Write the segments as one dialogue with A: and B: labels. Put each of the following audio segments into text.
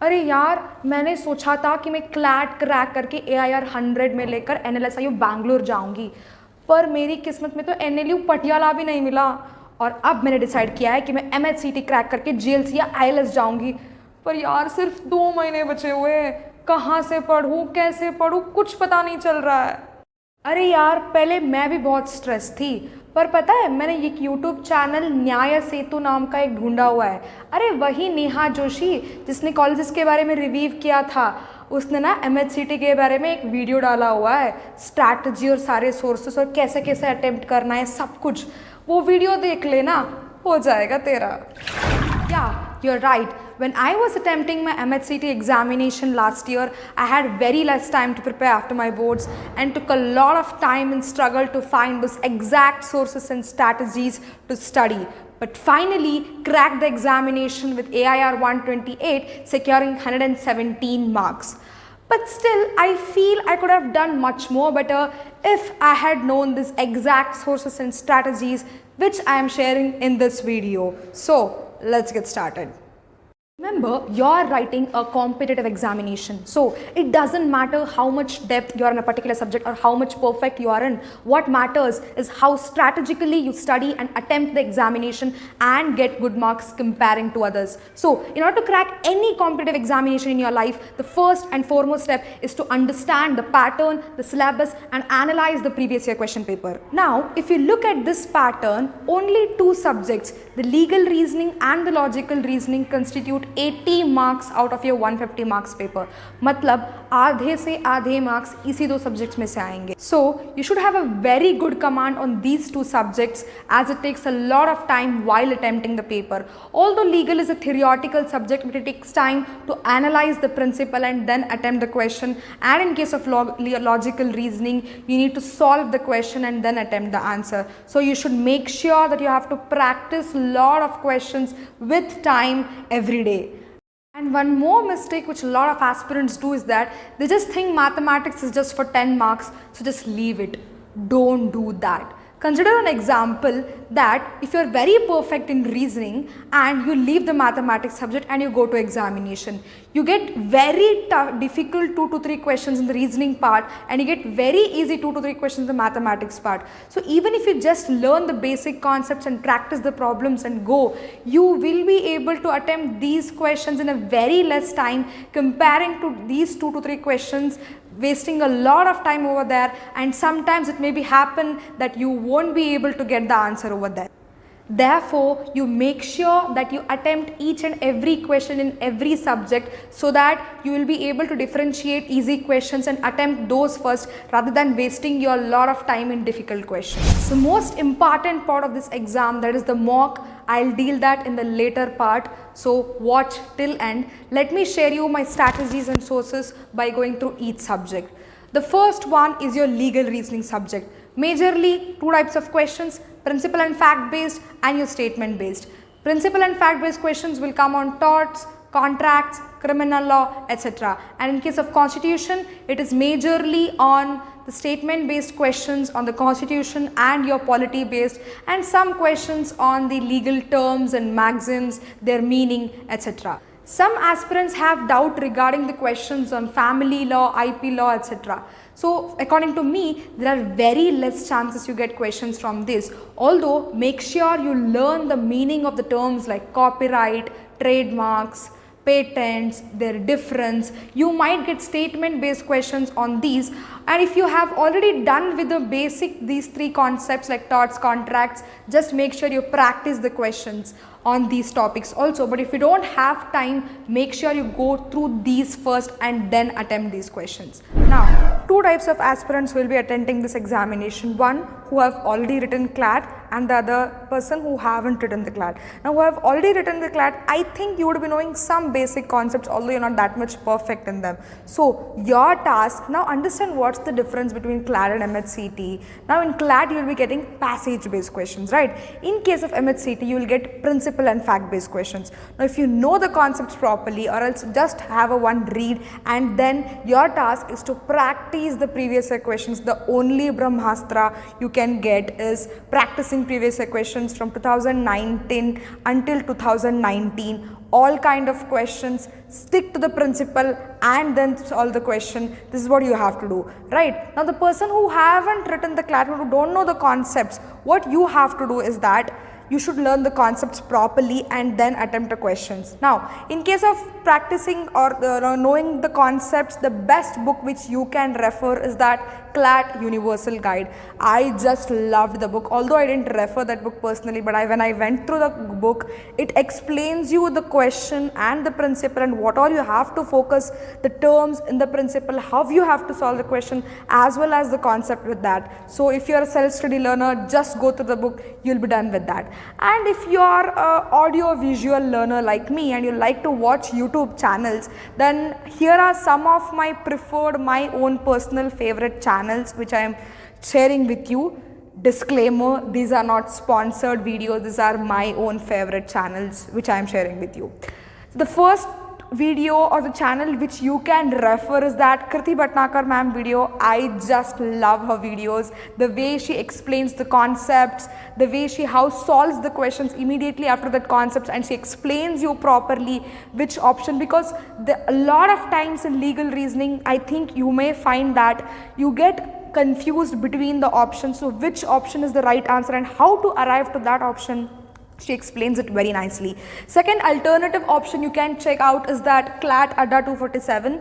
A: अरे यार, मैंने सोचा था कि मैं क्लैट क्रैक करके AIR 100 में लेकर NLSIU बैंगलोर जाऊंगी, पर मेरी किस्मत में तो NLU पटियाला भी नहीं मिला। और अब मैंने डिसाइड किया है कि मैं MHCET क्रैक करके GLC या ILS जाऊंगी। पर यार सिर्फ 2 महीने बचे हुए हैं, कहाँ से पढ़ूँ, कैसे पढ़ूँ, कुछ पता नहीं चल रहा है। अरे यार, पहले मैं भी बहुत स्ट्रेस थी, पर पता है मैंने एक यूट्यूब चैनल न्याय सेतु नाम का एक ढूंढा हुआ है। अरे वही नेहा जोशी जिसने कॉलेजेस के बारे में रिव्यू किया था, उसने ना MHCET के बारे में एक वीडियो डाला हुआ है, स्ट्रैटेजी और सारे सोर्सेस और कैसे कैसे अटेम्प्ट करना है सब कुछ। वो वीडियो देख लेना, हो जाएगा तेरा। Yeah, you're right. When I was attempting my MHCET examination last year, I had very less time to prepare after my boards and took a lot of time and struggle to find those exact sources and strategies to study. But finally cracked the examination with AIR 128, securing 117 marks. But still, I feel I could have done much more better if I had known these exact sources and strategies which I am sharing in this video. So, let's get started. Remember, you're writing a competitive examination, so it doesn't matter how much depth you are in a particular subject or how much perfect you are in. What matters is how strategically you study and attempt the examination and get good marks comparing to others. So, in order to crack any competitive examination in your life, the first and foremost step is to understand the pattern, the syllabus, and analyze the previous year question paper. Now, if you look at this pattern, only 2 subjects, the legal reasoning and the logical reasoning, constitute 80 marks out of your 150 marks paper. मतलब आधे से आधे marks इसी 2 subjects में से आएंगे. So you should have a very good command on these 2 subjects as it takes a lot of time while attempting the paper. Although legal is a theoretical subject, but it takes time to analyze the principle and then attempt the question. And in case of logical reasoning, you need to solve the question and then attempt the answer. So you should make sure that you have to practice a lot of questions with time every day. And one more mistake which a lot of aspirants do is that they just think mathematics is just for 10 marks, so just leave it. Don't do that. Consider an example that if you are very perfect in reasoning and you leave the mathematics subject and you go to examination, you get very difficult 2 to 3 questions in the reasoning part and you get very easy 2 to 3 questions in the mathematics part. So even if you just learn the basic concepts and practice the problems and go, you will be able to attempt these questions in a very less time comparing to these 2 to 3 questions, wasting a lot of time over there, and sometimes it may be happen that you won't be able to get the answer over there. Therefore, you make sure that you attempt each and every question in every subject so that you will be able to differentiate easy questions and attempt those first rather than wasting your lot of time in difficult questions. The most important part of this exam, that is the mock, I'll deal that in the later part, so watch till end. Let me share you my strategies and sources by going through each subject. The first one is your legal reasoning subject. Majorly 2 types of questions, principle and fact based and your statement based. Principle and fact based questions will come on torts, contracts, criminal law, etc. And in case of constitution, it is majorly on the statement based questions on the constitution and your polity based, and some questions on the legal terms and maxims, their meaning, etc. Some aspirants have doubt regarding the questions on family law, IP law, etc. So according to me, there are very less chances you get questions from this. Although make sure you learn the meaning of the terms like copyright, trademarks, patents, their difference. You might get statement based questions on these, and if you have already done with the basic these 3 concepts like torts, contracts, just make sure you practice the questions on these topics also. But if you don't have time, make sure you go through these first and then attempt these questions. Now, 2 types of aspirants will be attending this examination. One who have already written CLAT and the other person who haven't written the CLAT. Now, who have already written the CLAT, I think you would be knowing some basic concepts, although you're not that much perfect in them. So your task, now understand what's the difference between CLAT and MHCET. Now in CLAT you will be getting passage based questions, right? In case of MHCET you will get principle and fact based questions. Now if you know the concepts properly, or else just have a one read, and then your task is to practice the previous year questions. The only Brahmastra you can get is practicing previous year questions from 2019 until 2019. All kind of questions, stick to the principle and then solve the question. This is what you have to do, right? Now the person who haven't written the CLAT, who don't know the concepts, what you have to do is that you should learn the concepts properly and then attempt the questions. Now, in case of practicing or knowing the concepts, the best book which you can refer is that CLAT Universal Guide. I just loved the book, although I didn't refer that book personally, but when I went through the book, it explains you the question and the principle and what all you have to focus, the terms in the principle, how you have to solve the question, as well as the concept with that. So if you're a self-study learner, just go through the book, you'll be done with that. And if you are an audio visual learner like me and you like to watch YouTube channels, then here are some of my preferred, my own personal favorite channels which I am sharing with you. Disclaimer, these are not sponsored videos, these are my own favorite channels which I am sharing with you. The first video or the channel which you can refer is that Kriti Bhatnagar ma'am video. I just love her videos, the way she explains the concepts, the way she solves the questions immediately after that concepts, and she explains you properly which option, because a lot of times in legal reasoning I think you may find that you get confused between the options, so which option is the right answer and how to arrive to that option. She explains it very nicely. Second alternative option you can check out is that CLAT Adda 247.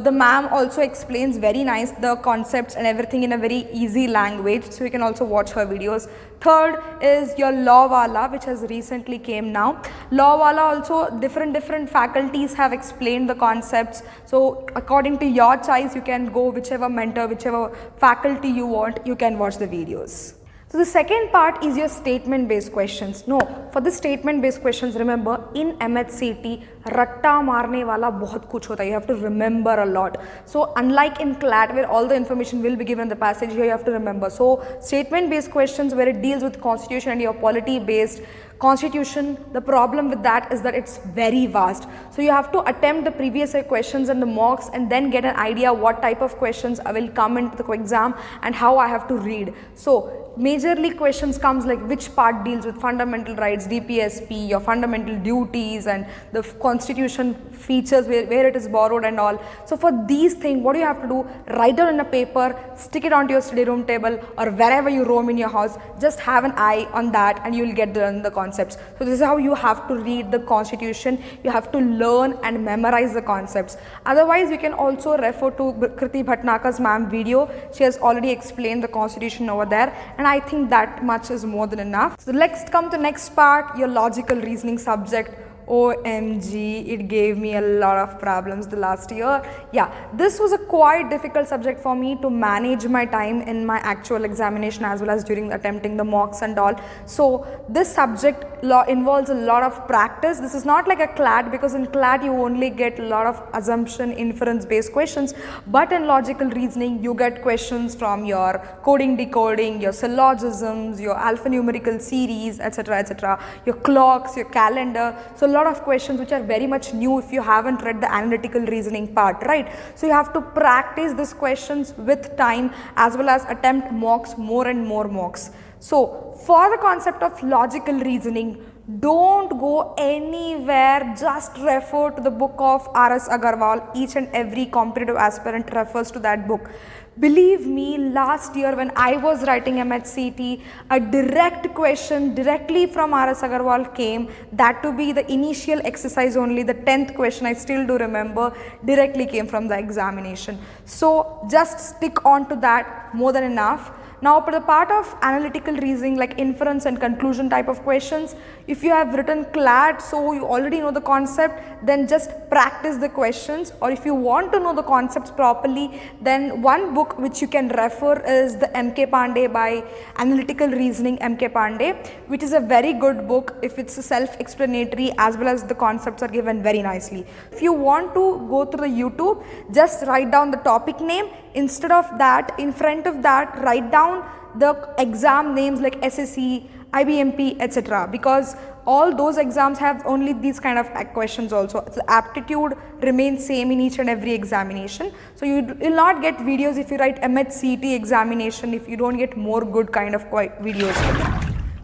A: The ma'am also explains very nice the concepts and everything in a very easy language, so you can also watch her videos. Third is your Law Wala, which has recently came now. Law Wala also different faculties have explained the concepts, so according to your choice you can go whichever mentor, whichever faculty you want, you can watch the videos. So the second part is your statement based questions. No, for the statement based questions, remember in MH-CET, ratta marne wala bahut kuch hota hai. You have to remember a lot. So unlike in CLAT where all the information will be given in the passage, here you have to remember. So statement based questions where it deals with constitution and your polity based constitution, the problem with that is that it's very vast. So you have to attempt the previous year questions and the mocks and then get an idea what type of questions will come into the exam and how I have to read. So majorly questions comes like which part deals with fundamental rights, DPSP, your fundamental duties and the constitution features where it is borrowed and all. So for these things, what you have to do, write down in a paper, stick it onto your study room table or wherever you roam in your house, just have an eye on that and you will get the concepts. So this is how you have to read the constitution, you have to learn and memorize the concepts. Otherwise you can also refer to Kriti Bhatnagar's ma'am video. She has already explained the constitution over there, and I think that much is more than enough. So let's come to next part, your logical reasoning subject. OMG, it gave me a lot of problems the last year. Yeah, this was a quite difficult subject for me to manage my time in my actual examination as well as during attempting the mocks and all. So this subject involves a lot of practice. This is not like a CLAT, because in CLAT you only get a lot of assumption, inference based questions, but in logical reasoning you get questions from your coding, decoding, your syllogisms, your alphanumerical series, etc., your clocks, your calendar. So a lot of questions which are very much new if you haven't read the analytical reasoning part, right? So you have to practice these questions with time as well as attempt mocks, more and more mocks. So for the concept of logical reasoning, don't go anywhere, just refer to the book of R.S. Agarwal. Each and every competitive aspirant refers to that book. Believe me, last year when I was writing MH-CET, a direct question directly from R.S. Agarwal came, that to be the initial exercise only, the 10th question, I still do remember, directly came from the examination. So just stick on to that, more than enough. Now for the part of analytical reasoning like inference and conclusion type of questions, if you have written CLAT, so you already know the concept, then just practice the questions. Or if you want to know the concepts properly, then one book which you can refer is the M.K. Pandey by Analytical Reasoning M.K. Pandey, which is a very good book if it's self-explanatory as well as the concepts are given very nicely. If you want to go through the YouTube, just write down the topic name. Instead of that, in front of that, write down the exam names like SSC, IBMP, etc. Because all those exams have only these kind of questions also. The aptitude remains same in each and every examination. So you will not get videos if you write MH-CET examination if you don't get more good kind of videos.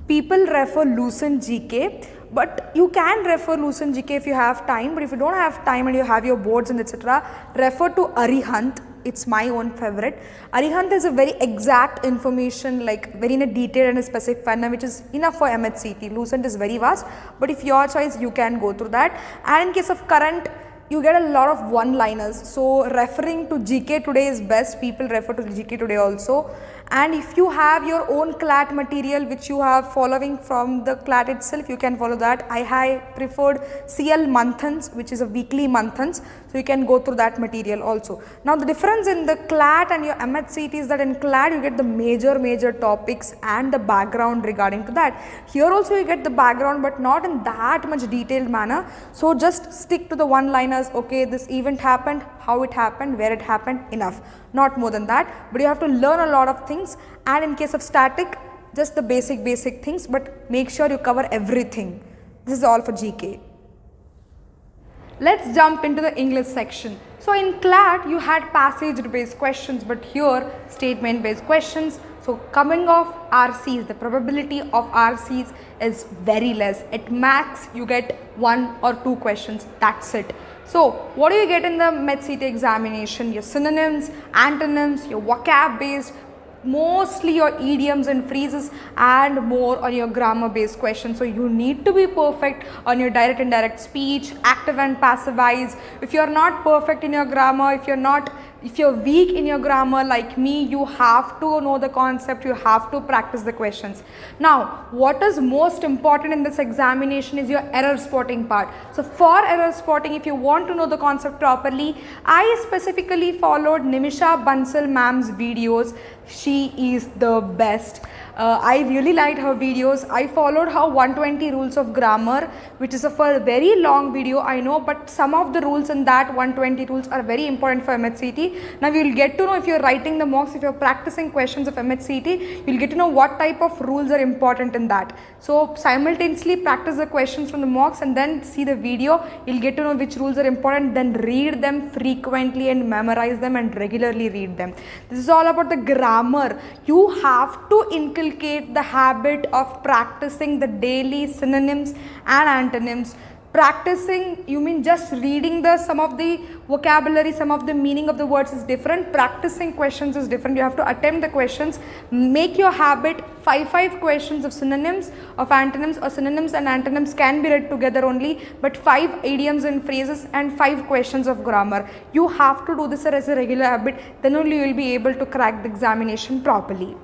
A: People refer Lucent GK, but you can refer Lucent GK if you have time, but if you don't have time and you have your boards and etc., refer to Arihant. It's my own favorite. Arihant is a very exact information, like very in a detailed and a specific manner, which is enough for MHCET. Lucent is very vast, but if your choice, you can go through that. And in case of current, you get a lot of one-liners. So referring to GK today is best. People refer to GK today also. And if you have your own CLAT material which you have following from the CLAT itself, you can follow that. I preferred CL Manthans, which is a weekly Manthans, so you can go through that material also. Now the difference in the CLAT and your MHCET is that in CLAT you get the major topics and the background regarding to that. Here also you get the background, but not in that much detailed manner. So just stick to the one-liners. Okay, this event happened, how it happened, where it happened, enough. Not more than that, but you have to learn a lot of things. And in case of static, just the basic things, but make sure you cover everything. This is all for GK. Let's jump into the English section. So in CLAT, you had passage based questions, but here statement based questions. So coming off RCs, the probability of RCs is very less. At max, you get 1 or 2 questions, that's it. So what do you get in the MHCET examination? Your synonyms, antonyms, your vocab based, mostly your idioms and phrases, and more on your grammar based questions. So you need to be perfect on your direct and indirect speech, active and passive voice. If you are not perfect in your grammar, if you're weak in your grammar like me, you have to know the concept, you have to practice the questions. Now, what is most important in this examination is your error spotting part. So for error spotting, if you want to know the concept properly, I specifically followed Nimisha Bansal ma'am's videos. She is the best. I really liked her videos. I followed her 120 rules of grammar, which is a very long video, I know, but some of the rules in that 120 rules are very important for MHCET. Now you will get to know, if you are writing the mocks, if you are practicing questions of MHCET, you will get to know what type of rules are important in that. So simultaneously practice the questions from the mocks and then see the video. You will get to know which rules are important, then read them frequently and memorize them and regularly read them. This is all about the grammar. You have to inculcate the habit of practicing the daily synonyms and antonyms. Practicing, you mean just reading some of the vocabulary, some of the meaning of the words is different. Practicing questions is different. You have to attempt the questions. Make your habit 5 questions of synonyms, of antonyms, or synonyms and antonyms can be read together only, but 5 idioms and phrases and 5 questions of grammar. You have to do this as a regular habit, then only you will be able to crack the examination properly.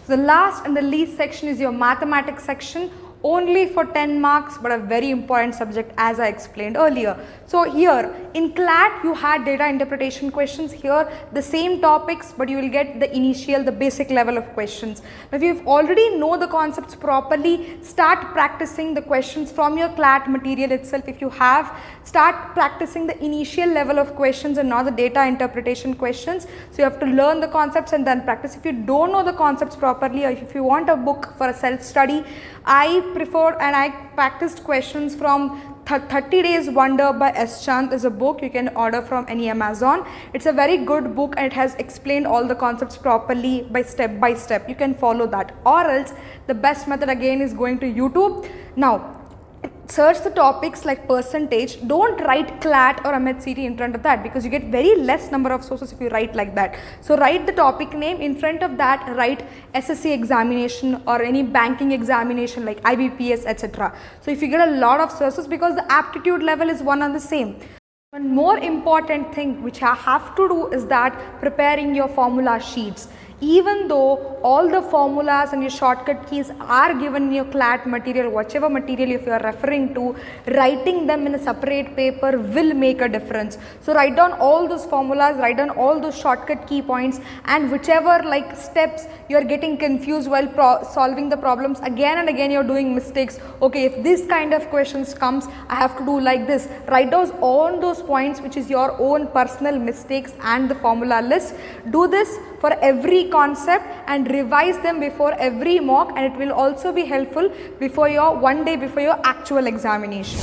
A: The last and the least section is your mathematics section, only for 10 marks, but a very important subject as I explained earlier. So here in CLAT you had data interpretation questions. Here the same topics, but you will get the basic level of questions. Now if you already know the concepts properly, start practicing the questions from your CLAT material itself. If you have, start practicing the initial level of questions and not the data interpretation questions. So you have to learn the concepts and then practice. If you don't know the concepts properly, or if you want a book for a self-study, I preferred and I practiced questions from 30 Days Wonder by S. Chand is a book you can order from any Amazon. It's a very good book and it has explained all the concepts properly by step. You can follow that, or else the best method again is going to YouTube. Now search the topics like percentage. Don't write CLAT or MHCET in front of that, because you get very less number of sources if you write like that. So write the topic name, in front of that write SSC examination or any banking examination like IBPS, etc. So if you get a lot of sources, because the aptitude level is one and the same. One more important thing which I have to do is that preparing your formula sheets. Even though all the formulas and your shortcut keys are given in your CLAT material, whichever material if you are referring to, writing them in a separate paper will make a difference. So write down all those formulas, write down all those shortcut key points, and whichever steps you are getting confused while solving the problems, again and again you are doing mistakes. Okay, if this kind of questions comes, I have to do like this. Write down all those points which is your own personal mistakes and the formula list. Do this for every concept and revise them before every mock, and it will also be helpful before your one day before your actual examination.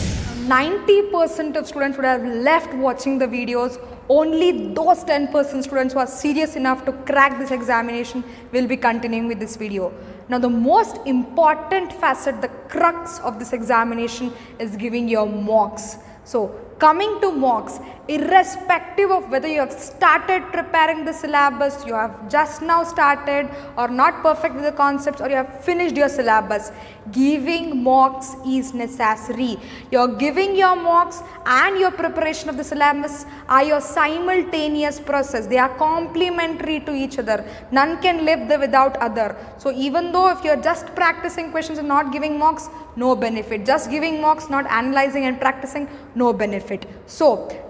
A: 90% of students would have left watching the videos. Only those 10% students who are serious enough to crack this examination will be continuing with this video. Now the most important facet, the crux of this examination is giving your mocks. So coming to mocks, irrespective of whether you have started preparing the syllabus, you have just now started or not perfect with the concepts, or you have finished your syllabus, giving mocks is necessary. You're giving your mocks and your preparation of the syllabus are your simultaneous process. They are complementary to each other. None can live without other. So even though if you're just practicing questions and not giving mocks, no benefit. Just giving mocks, not analyzing and practicing, no benefit. So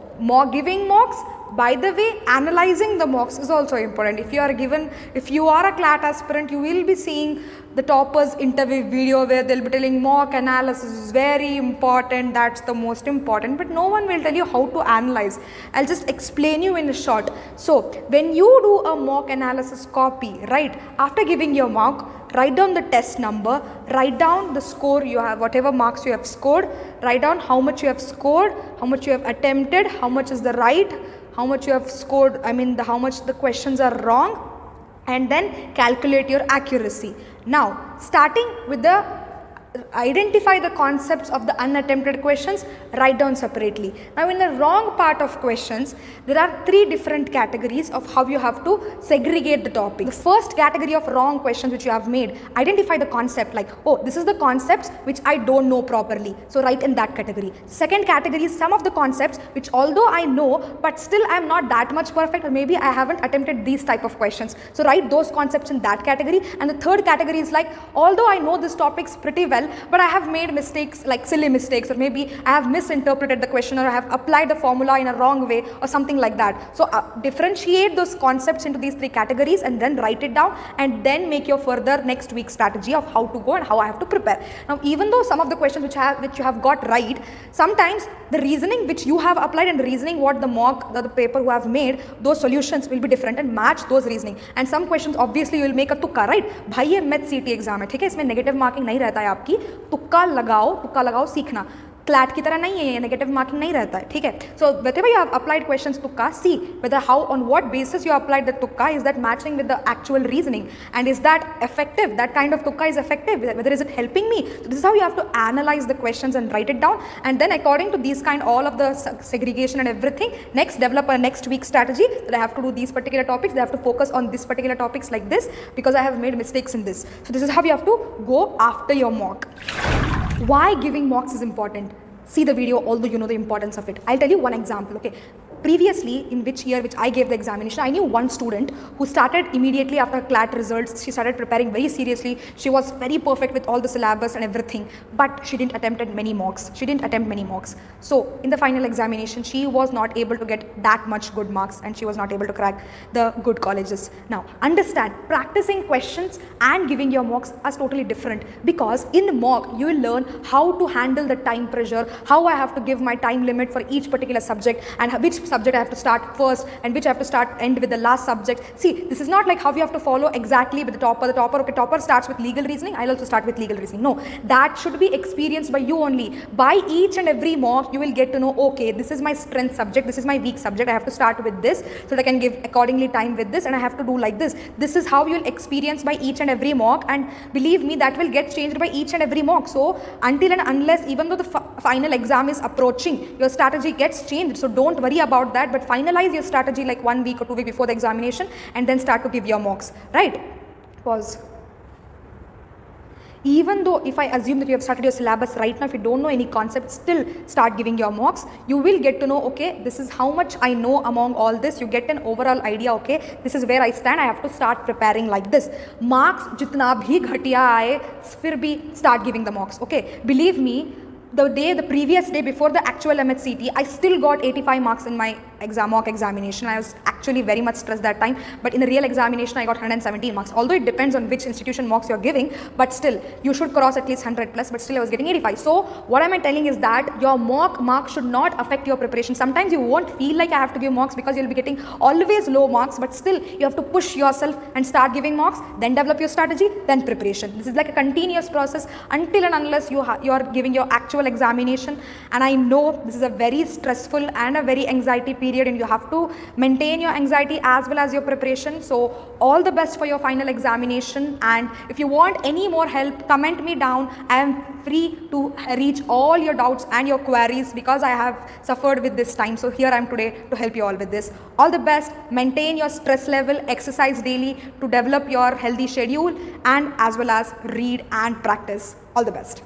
A: giving mocks, by the way, analyzing the mocks is also important. If you are a CLAT aspirant, you will be seeing the toppers interview video where they'll be telling mock analysis is very important, that's the most important, but no one will tell you how to analyze. I'll just explain you in a short. So when you do a mock analysis copy, right, after giving your mock, write down the test number, write down the score you have, whatever marks you have scored, write down how much you have scored, how much you have attempted, how much is the right, how much you have scored, how much the questions are wrong, and then calculate your accuracy. Now, starting with identify the concepts of the unattempted questions, write down separately. Now in the wrong part of questions, there are 3 different categories of how you have to segregate the topic. The first category of wrong questions which you have made, identify the concept, like, oh, this is the concepts which I don't know properly, so write in that category. Second category is some of the concepts which although I know, but still I am not that much perfect, or maybe I haven't attempted these type of questions, so write those concepts in that category. And the third category is like, although I know this topics pretty well, but I have made mistakes, like silly mistakes, or maybe I have misinterpreted the question, or I have applied the formula in a wrong way, or something like that. So differentiate those concepts into these 3 categories and then write it down, and then make your further next week strategy of how to go and how I have to prepare. Now even though some of the questions which you have got right, sometimes the reasoning which you have applied and the reasoning what the mock, the paper who have made, those solutions will be different and match those reasoning. And some questions obviously you will make a tukka, right? भाई ये MH-CET exam है, ठीक है, इसमें negative marking नहीं रहता है आपकी, तुक्का लगाओ सीखना। क्लैट की तरह नहीं है, ये नेगेटिव मार्किंग नहीं रहता है, ठीक है. सो whenever you have applied questions tukka, see whether on what basis you applied the tukka, is that matching with the actual reasoning, and is that effective, that kind of tukka is effective, whether is it helping me. So this is how you have to analyze the questions and write it down, and then according to these all of the segregation and everything, next develop a next week strategy that I have to do these particular topics, they have to focus on this particular topics like this because I have made mistakes in this. So this is how you have to go after your mock. Why giving mocks is important? See the video, although you know the importance of it. I'll tell you one example, okay. Previously, in which year which I gave the examination, I knew one student who started immediately after CLAT results. She started preparing very seriously. She was very perfect with all the syllabus and everything, but she didn't attempt many mocks. So in the final examination, she was not able to get that much good marks, and she was not able to crack the good colleges. Now, understand, practicing questions and giving your mocks are totally different, because in the mock, you will learn how to handle the time pressure, how I have to give my time limit for each particular subject, and which subject I have to start first and which I have to end with the last subject. See, this is not like how you have to follow exactly with the topper. Okay, topper starts with legal reasoning, I'll also start with legal reasoning. No, that should be experienced by you only. By each and every mock, you will get to know, okay, this is my strength subject, this is my weak subject, I have to start with this so that I can give accordingly time with this, and I have to do like this. This is how you will experience by each and every mock, and believe me, that will get changed by each and every mock. So until and unless, even though the final exam is approaching, your strategy gets changed. So don't worry about that, but finalize your strategy like 1 week or 2 weeks before the examination, and then start to give your mocks, right? Pause. Even though if I assume that you have started your syllabus right now, if you don't know any concept, still start giving your mocks. You will get to know, okay, this is how much I know among all this. You get an overall idea, okay, this is where I stand, I have to start preparing like this. Marks jitna bhi ghatiya aaye, fir bhi start giving the mocks, okay. Believe me, the previous day before the actual MH-CET, I still got 85 marks in my mock examination. I was actually very much stressed that time, but in the real examination I got 117 marks. Although it depends on which institution mocks you're giving, but still you should cross at least 100 plus, but still I was getting 85. So what am I telling is that your mock marks should not affect your preparation. Sometimes you won't feel like I have to give mocks because you'll be getting always low marks, but still you have to push yourself and start giving mocks, then develop your strategy, then preparation. This is like a continuous process until and unless you are giving your actual examination. And I know this is a very stressful and a very anxiety period, and you have to maintain your anxiety as well as your preparation. So all the best for your final examination, and if you want any more help, comment me down. I am free to reach all your doubts and your queries because I have suffered with this time. So here I am today to help you all with this. All the best. Maintain your stress level, exercise daily to develop your healthy schedule, and as well as read and practice. All the best.